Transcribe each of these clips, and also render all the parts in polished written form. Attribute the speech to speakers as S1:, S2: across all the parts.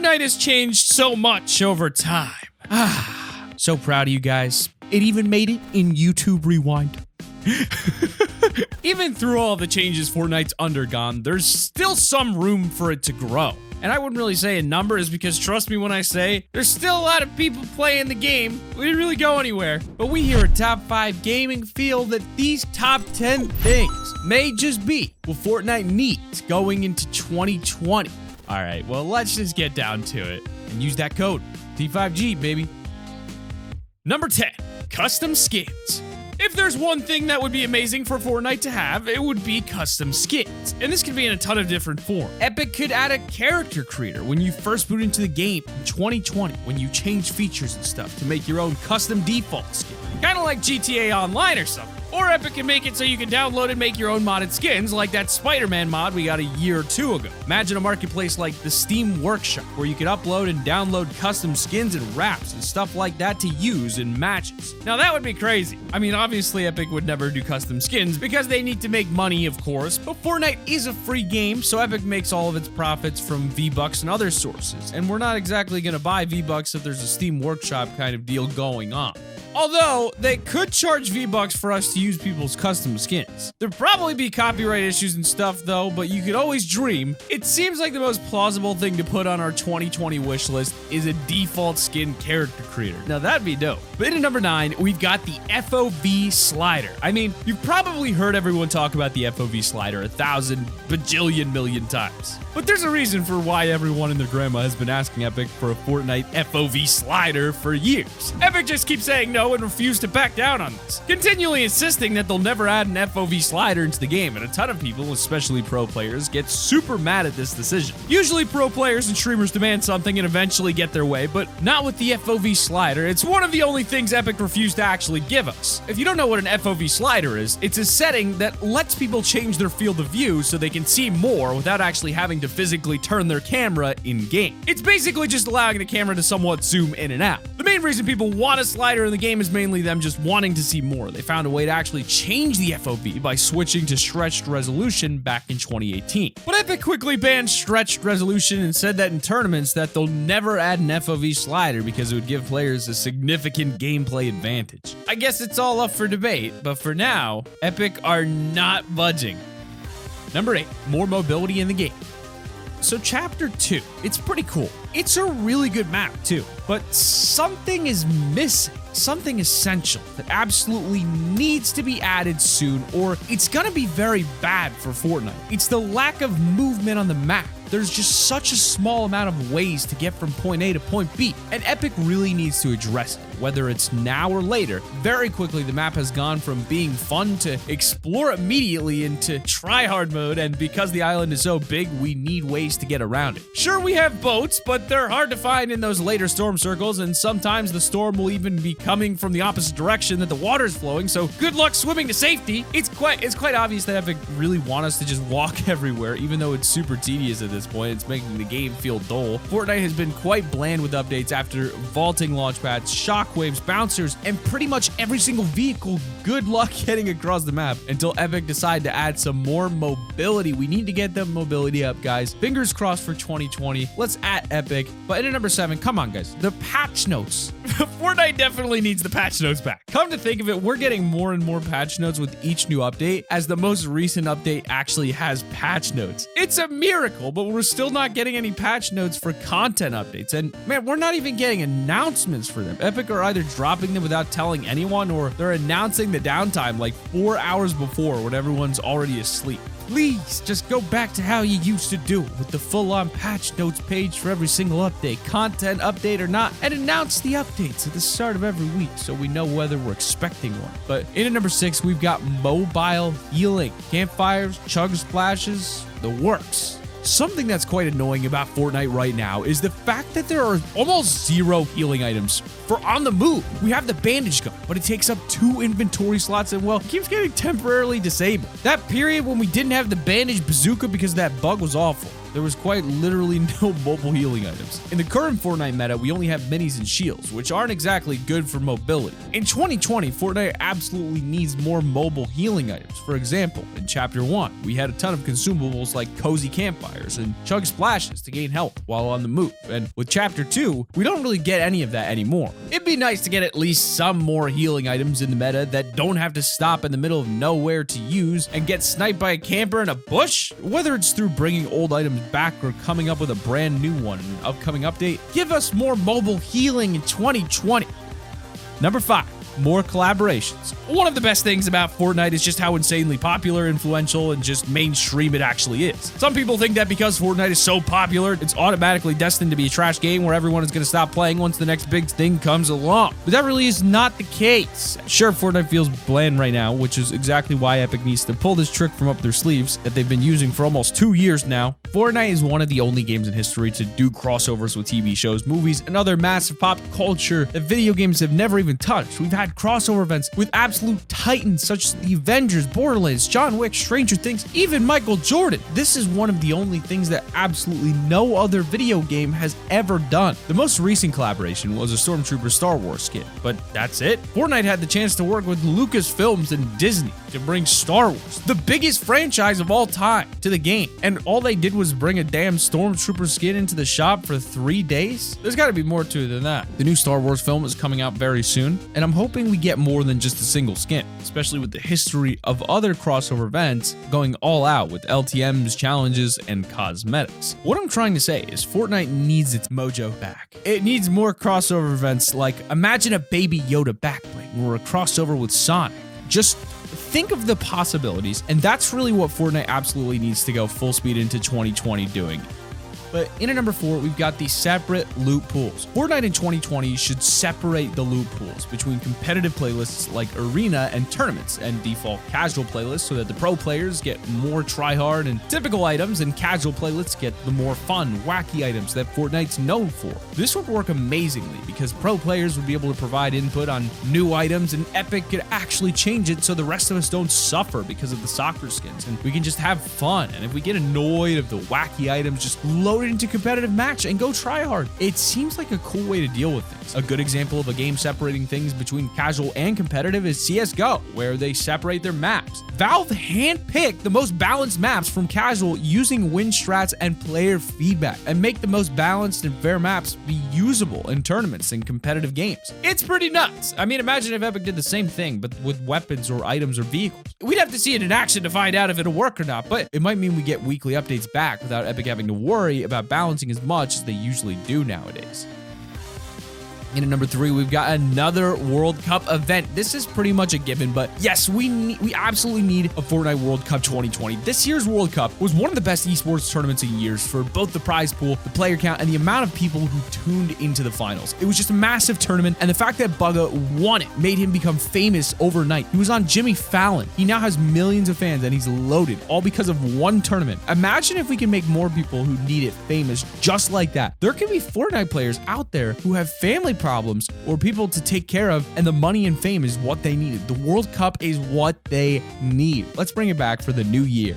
S1: Fortnite has changed so much over time. So proud of you guys. It even made it in YouTube Rewind. Even through all the changes Fortnite's undergone, there's still some room for it to grow. And I wouldn't really say a number is because trust me when I say, there's still a lot of people playing the game. We didn't really go anywhere. But we here at Top 5 Gaming feel that these top 10 things may just be what Fortnite needs going into 2020. All right, well, let's just get down to it and use that code, T5G, baby. Number 10, custom skins. If there's one thing that would be amazing for Fortnite to have, it would be custom skins. And this could be in a ton of different forms. Epic could add a character creator when you first boot into the game in 2020, when you change features and stuff to make your own custom default skin. Kind of like GTA Online or something. Or Epic can make it so you can download and make your own modded skins, like that Spider-Man mod we got a year or two ago. Imagine a marketplace like the Steam Workshop, where you could upload and download custom skins and wraps and stuff like that to use in matches. Now that would be crazy. I mean, obviously Epic would never do custom skins because they need to make money, of course, but Fortnite is a free game, so Epic makes all of its profits from V-Bucks and other sources, and we're not exactly gonna buy V-Bucks if there's a Steam Workshop kind of deal going on. Although, they could charge V-Bucks for us to use people's custom skins. There'd probably be copyright issues and stuff though, but you could always dream. It seems like the most plausible thing to put on our 2020 wish list is a default skin character creator. Now that'd be dope. But in at number 9, we've got the FOV slider. I mean, you've probably heard everyone talk about the FOV slider 1,000 bajillion million times. But there's a reason for why everyone and their grandma has been asking Epic for a Fortnite FOV slider for years. Epic just keeps saying no and refuse to back down on this, continually insisting that they'll never add an FOV slider into the game, and a ton of people, especially pro players, get super mad at this decision. Usually pro players and streamers demand something and eventually get their way, but not with the FOV slider. It's one of the only things Epic refused to actually give us. If you don't know what an FOV slider is, it's a setting that lets people change their field of view so they can see more without actually having to physically turn their camera in-game. It's basically just allowing the camera to somewhat zoom in and out. The main reason people want a slider in the game is mainly them just wanting to see more. They found a way to actually change the FOV by switching to stretched resolution back in 2018. But Epic quickly banned stretched resolution and said that in tournaments that they'll never add an FOV slider because it would give players a significant gameplay advantage. I guess it's all up for debate, but for now, Epic are not budging. Number 8, more mobility in the game. So chapter 2, it's pretty cool. It's a really good map too, but something is missing. Something essential that absolutely needs to be added soon, or it's gonna be very bad for Fortnite. It's the lack of movement on the map. There's just such a small amount of ways to get from point A to point B, and Epic really needs to address it, whether it's now or later. Very quickly, the map has gone from being fun to explore immediately into try-hard mode, and because the island is so big, we need ways to get around it. Sure, we have boats, but they're hard to find in those later storm circles, and sometimes the storm will even be coming from the opposite direction that the water's flowing, so good luck swimming to safety. It's quite obvious that Epic really want us to just walk everywhere, even though it's super tedious at this point. It's making the game feel dull. Fortnite has been quite bland with updates after vaulting launch pads, shockwaves, bouncers, and pretty much every single vehicle. Good luck getting across the map until Epic decide to add some more mobility. We need to get the mobility up, guys. Fingers crossed for 2020. Let's at Epic. But in at number 7, come on, guys. The patch notes. Fortnite definitely needs the patch notes back. Come to think of it, we're getting more and more patch notes with each new update, as the most recent update actually has patch notes. It's a miracle, but we're still not getting any patch notes for content updates. And man, we're not even getting announcements for them. Epic are either dropping them without telling anyone, or they're announcing the downtime like 4 hours before when everyone's already asleep. Please, just go back to how you used to do it with the full-on patch notes page for every single update, content update or not, and announce the updates at the start of every week so we know whether we're expecting one. But in at number 6, we've got mobile healing. Campfires, chug splashes, the works. Something that's quite annoying about Fortnite right now is the fact that there are almost 0 healing items for on the move. We have the bandage gun, but it takes up 2 inventory slots and, well, it keeps getting temporarily disabled. That period when we didn't have the bandage bazooka because that bug was awful. there was quite literally no mobile healing items. In the current Fortnite meta, we only have minis and shields, which aren't exactly good for mobility. In 2020, Fortnite absolutely needs more mobile healing items. For example, in Chapter 1, we had a ton of consumables like cozy campfires and chug splashes to gain health while on the move, and with Chapter 2, we don't really get any of that anymore. It'd be nice to get at least some more healing items in the meta that don't have to stop in the middle of nowhere to use and get sniped by a camper in a bush. Whether it's through bringing old items back or coming up with a brand new one in an upcoming update, give us more mobile healing in 2020. Number 5. More collaborations. One of the best things about Fortnite is just how insanely popular, influential, and just mainstream it actually is. Some people think that because Fortnite is so popular, it's automatically destined to be a trash game where everyone is going to stop playing once the next big thing comes along. But that really is not the case. Sure, Fortnite feels bland right now, which is exactly why Epic needs to pull this trick from up their sleeves that they've been using for almost 2 years now. Fortnite is one of the only games in history to do crossovers with TV shows, movies, and other massive pop culture that video games have never even touched. We've had crossover events with absolute titans such as the Avengers, Borderlands, John Wick, Stranger Things, even Michael Jordan. This is one of the only things that absolutely no other video game has ever done. The most recent collaboration was a Stormtrooper Star Wars skin, but that's it. Fortnite had the chance to work with Lucasfilms and Disney to bring Star Wars, the biggest franchise of all time, to the game, and all they did was bring a damn Stormtrooper skin into the shop for 3 days? There's got to be more to it than that. The new Star Wars film is coming out very soon, and I'm hoping we get more than just a single skin, especially with the history of other crossover events going all out with LTMs, challenges, and cosmetics. What I'm trying to say is Fortnite needs its mojo back. It needs more crossover events like imagine a Baby Yoda backbling or a crossover with Sonic. Just think of the possibilities, and that's really what Fortnite absolutely needs to go full speed into 2020 doing. But in at number 4, we've got the separate loot pools. Fortnite in 2020 should separate the loot pools between competitive playlists like Arena and tournaments, and default casual playlists so that the pro players get more tryhard and typical items, and casual playlists get the more fun, wacky items that Fortnite's known for. This would work amazingly because pro players would be able to provide input on new items, and Epic could actually change it so the rest of us don't suffer because of the soccer skins, and we can just have fun. And if we get annoyed of the wacky items, just load it into competitive match and go try hard. It seems like a cool way to deal with things. A good example of a game separating things between casual and competitive is CSGO, where they separate their maps. Valve handpicked the most balanced maps from casual using win strats and player feedback, and make the most balanced and fair maps be usable in tournaments and competitive games. It's pretty nuts. I mean, imagine if Epic did the same thing, but with weapons or items or vehicles. We'd have to see it in action to find out if it'll work or not, but it might mean we get weekly updates back without Epic having to worry about balancing as much as they usually do nowadays. In at number 3, we've got another World Cup event. This is pretty much a given, but yes, we absolutely need a Fortnite World Cup 2020. This year's World Cup was one of the best esports tournaments in years for both the prize pool, the player count, and the amount of people who tuned into the finals. It was just a massive tournament, and the fact that Bugga won it made him become famous overnight. He was on Jimmy Fallon. He now has millions of fans, and he's loaded, all because of one tournament. Imagine if we can make more people who need it famous just like that. There can be Fortnite players out there who have family problems or people to take care of, and the money and fame is what they needed. The World Cup is what they need. Let's bring it back for the new year.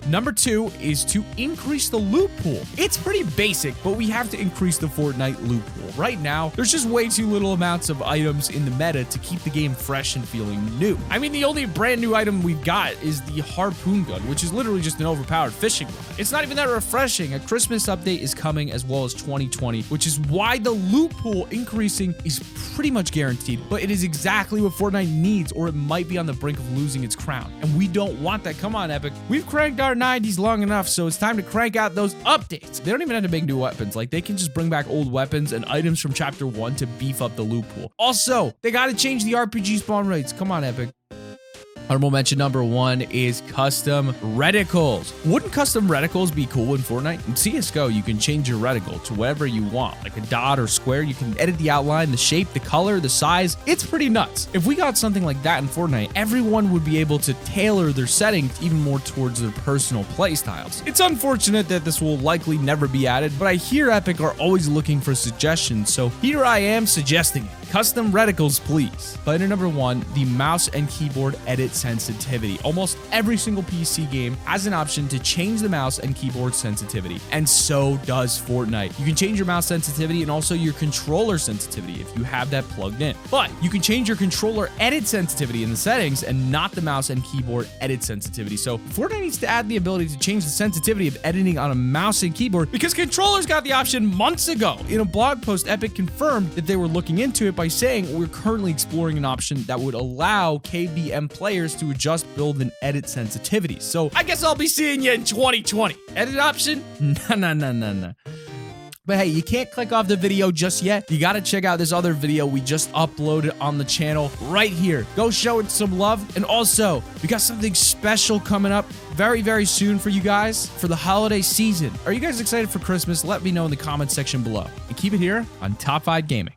S1: Number 2 is to increase the loot pool. It's pretty basic, but we have to increase the Fortnite loot pool. Right now, there's just way too little amounts of items in the meta to keep the game fresh and feeling new. I mean, the only brand new item we've got is the harpoon gun, which is literally just an overpowered fishing rod. It's not even that refreshing. A Christmas update is coming as well as 2020, which is why the loot pool increasing is pretty much guaranteed, but it is exactly what Fortnite needs, or it might be on the brink of losing its crown. And we don't want that. Come on, Epic. We've cranked our 90s long enough, so it's time to crank out those updates. They don't even have to make new weapons. Like, they can just bring back old weapons and items from Chapter 1 to beef up the loot pool. Also, they got to change the RPG spawn rates. Come on, Epic. Honorable mention number 1 is custom reticles. Wouldn't custom reticles be cool in Fortnite? In CSGO, you can change your reticle to whatever you want, like a dot or square. You can edit the outline, the shape, the color, the size. It's pretty nuts. If we got something like that in Fortnite, everyone would be able to tailor their settings even more towards their personal play styles. It's unfortunate that this will likely never be added, but I hear Epic are always looking for suggestions, so here I am suggesting it. Custom reticles, please. But in number 1, the mouse and keyboard edit edit sensitivity. Almost every single PC game has an option to change the mouse and keyboard sensitivity, and so does Fortnite. You can change your mouse sensitivity and also your controller sensitivity if you have that plugged in. But you can change your controller edit sensitivity in the settings and not the mouse and keyboard edit sensitivity. So Fortnite needs to add the ability to change the sensitivity of editing on a mouse and keyboard, because controllers got the option months ago. In a blog post, Epic confirmed that they were looking into it by saying, we're currently exploring an option that would allow KBM players to adjust, build, and edit sensitivity. So I guess I'll be seeing you in 2020. Edit option? No. But hey, you can't click off the video just yet. You got to check out this other video we just uploaded on the channel right here. Go show it some love. And also, we got something special coming up very, very soon for you guys for the holiday season. Are you guys excited for Christmas? Let me know in the comment section below. And keep it here on Top 5 Gaming.